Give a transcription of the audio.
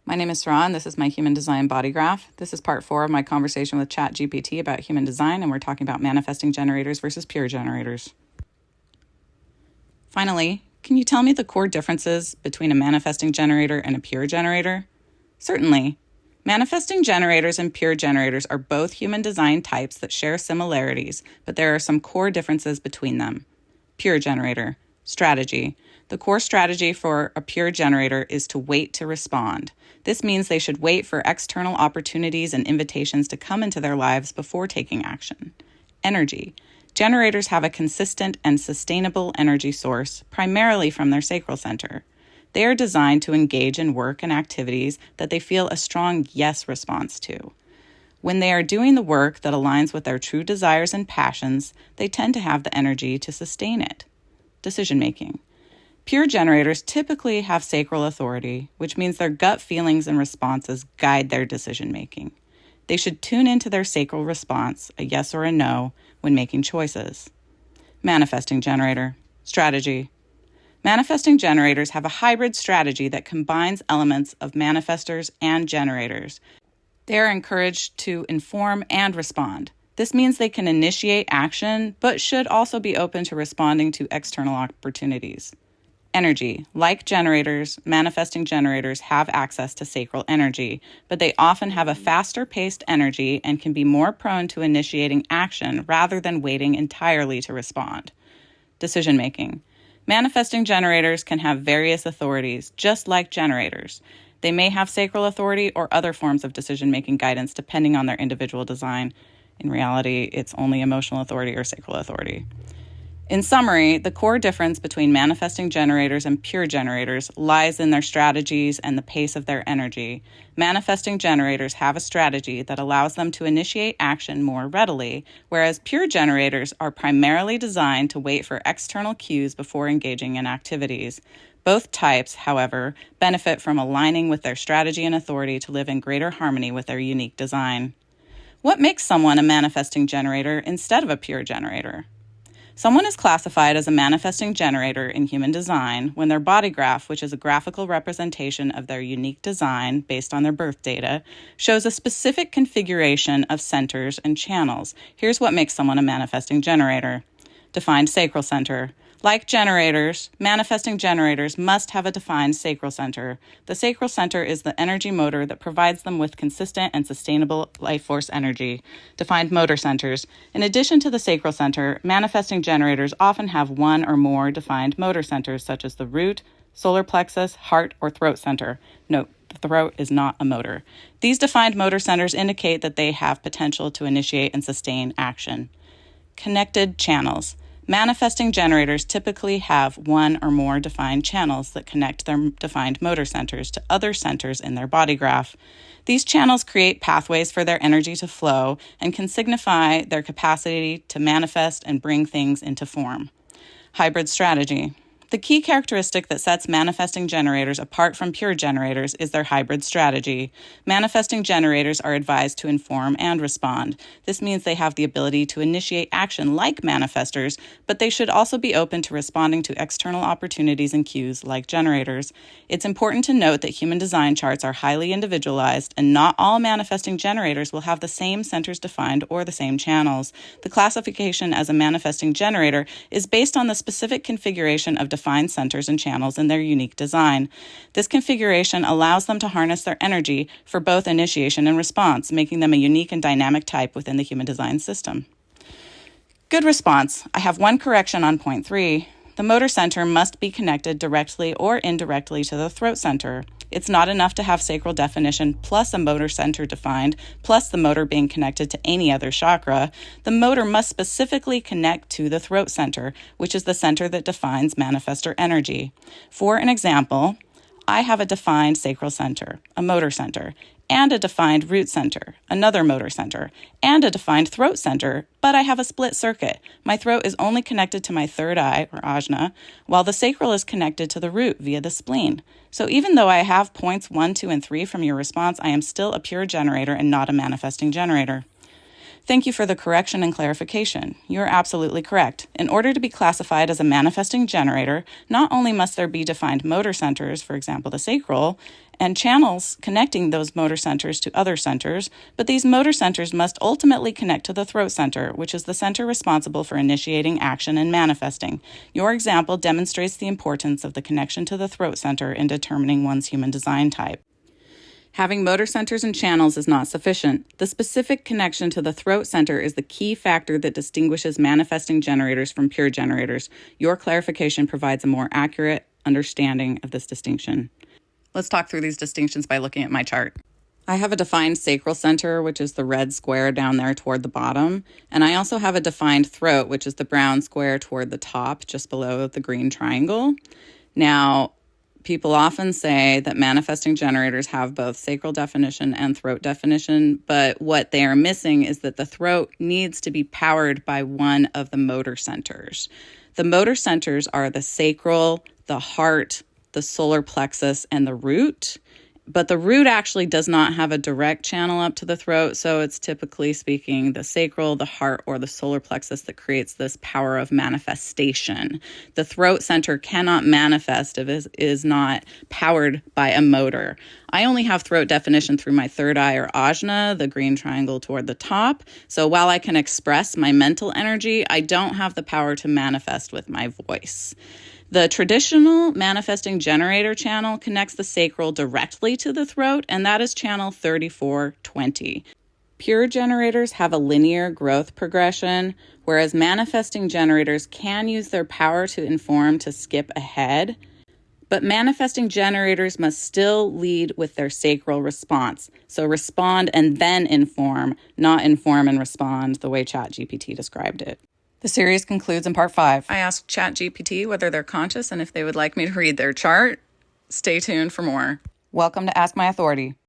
My name is Sarah, and this is my human design body graph. This is part 4 of my conversation with ChatGPT about human design, and we're talking about manifesting generators versus pure generators. Finally, can you tell me the core differences between a manifesting generator and a pure generator? Certainly. Manifesting generators and pure generators are both human design types that share similarities, but there are some core differences between them. Pure generator. Strategy. The core strategy for a pure generator is to wait to respond. This means they should wait for external opportunities and invitations to come into their lives before taking action. Energy. Generators have a consistent and sustainable energy source, primarily from their sacral center. They are designed to engage in work and activities that they feel a strong yes response to. When they are doing the work that aligns with their true desires and passions, they tend to have the energy to sustain it. Decision-making. Pure generators typically have sacral authority, which means their gut feelings and responses guide their decision-making. They should tune into their sacral response, a yes or a no, when making choices. Manifesting generator. Strategy. Manifesting generators have a hybrid strategy that combines elements of manifestors and generators. They are encouraged to inform and respond. This means they can initiate action, but should also be open to responding to external opportunities. Energy. Like generators, manifesting generators have access to sacral energy, but they often have a faster-paced energy and can be more prone to initiating action rather than waiting entirely to respond. Decision-making. Manifesting generators can have various authorities, just like generators. They may have sacral authority or other forms of decision-making guidance depending on their individual design. In reality, it's only emotional authority or sacral authority. In summary, the core difference between manifesting generators and pure generators lies in their strategies and the pace of their energy. Manifesting generators have a strategy that allows them to initiate action more readily, whereas pure generators are primarily designed to wait for external cues before engaging in activities. Both types, however, benefit from aligning with their strategy and authority to live in greater harmony with their unique design. What makes someone a manifesting generator instead of a pure generator? Someone is classified as a manifesting generator in human design when their body graph, which is a graphical representation of their unique design based on their birth data, shows a specific configuration of centers and channels. Here's what makes someone a manifesting generator. Defined sacral center. Like generators, manifesting generators must have a defined sacral center. The sacral center is the energy motor that provides them with consistent and sustainable life force energy. Defined motor centers. In addition to the sacral center, manifesting generators often have one or more defined motor centers, such as the root, solar plexus, heart, or throat center. Note, the throat is not a motor. These defined motor centers indicate that they have potential to initiate and sustain action. Connected channels. Manifesting generators typically have one or more defined channels that connect their defined motor centers to other centers in their body graph. These channels create pathways for their energy to flow and can signify their capacity to manifest and bring things into form. Hybrid strategy. The key characteristic that sets manifesting generators apart from pure generators is their hybrid strategy. Manifesting generators are advised to inform and respond. This means they have the ability to initiate action like manifestors, but they should also be open to responding to external opportunities and cues like generators. It's important to note that human design charts are highly individualized, and not all manifesting generators will have the same centers defined or the same channels. The classification as a manifesting generator is based on the specific configuration of defined centers and channels in their unique design. This configuration allows them to harness their energy for both initiation and response, making them a unique and dynamic type within the human design system. Good response. I have one correction on point 3. The motor center must be connected directly or indirectly to the throat center. It's not enough to have sacral definition plus a motor center defined, plus the motor being connected to any other chakra. The motor must specifically connect to the throat center, which is the center that defines manifestor energy. For an example, I have a defined sacral center, a motor center, and a defined root center, another motor center, and a defined throat center, but I have a split circuit. My throat is only connected to my third eye, or ajna, while the sacral is connected to the root via the spleen. So even though I have points 1, 2, and 3 from your response, I am still a pure generator and not a manifesting generator. Thank you for the correction and clarification. You are absolutely correct. In order to be classified as a manifesting generator, not only must there be defined motor centers, for example, the sacral, and channels connecting those motor centers to other centers, but these motor centers must ultimately connect to the throat center, which is the center responsible for initiating action and manifesting. Your example demonstrates the importance of the connection to the throat center in determining one's human design type. Having motor centers and channels is not sufficient. The specific connection to the throat center is the key factor that distinguishes manifesting generators from pure generators. Your clarification provides a more accurate understanding of this distinction. Let's talk through these distinctions by looking at my chart. I have a defined sacral center, which is the red square down there toward the bottom. And I also have a defined throat, which is the brown square toward the top, just below the green triangle. Now, people often say that manifesting generators have both sacral definition and throat definition, but what they are missing is that the throat needs to be powered by one of the motor centers. The motor centers are the sacral, the heart, the solar plexus, and the root. But the root actually does not have a direct channel up to the throat, so it's typically speaking the sacral, the heart, or the solar plexus that creates this power of manifestation. The throat center cannot manifest if it is not powered by a motor. I only have throat definition through my third eye or ajna, the green triangle toward the top. So while I can express my mental energy, I don't have the power to manifest with my voice. The traditional manifesting generator channel connects the sacral directly to the throat, and that is channel 3420. Pure generators have a linear growth progression, whereas manifesting generators can use their power to inform to skip ahead. But manifesting generators must still lead with their sacral response. So respond and then inform, not inform and respond the way ChatGPT described it. The series concludes in part 5. I asked ChatGPT whether they're conscious and if they would like me to read their chart. Stay tuned for more. Welcome to Ask My Authority.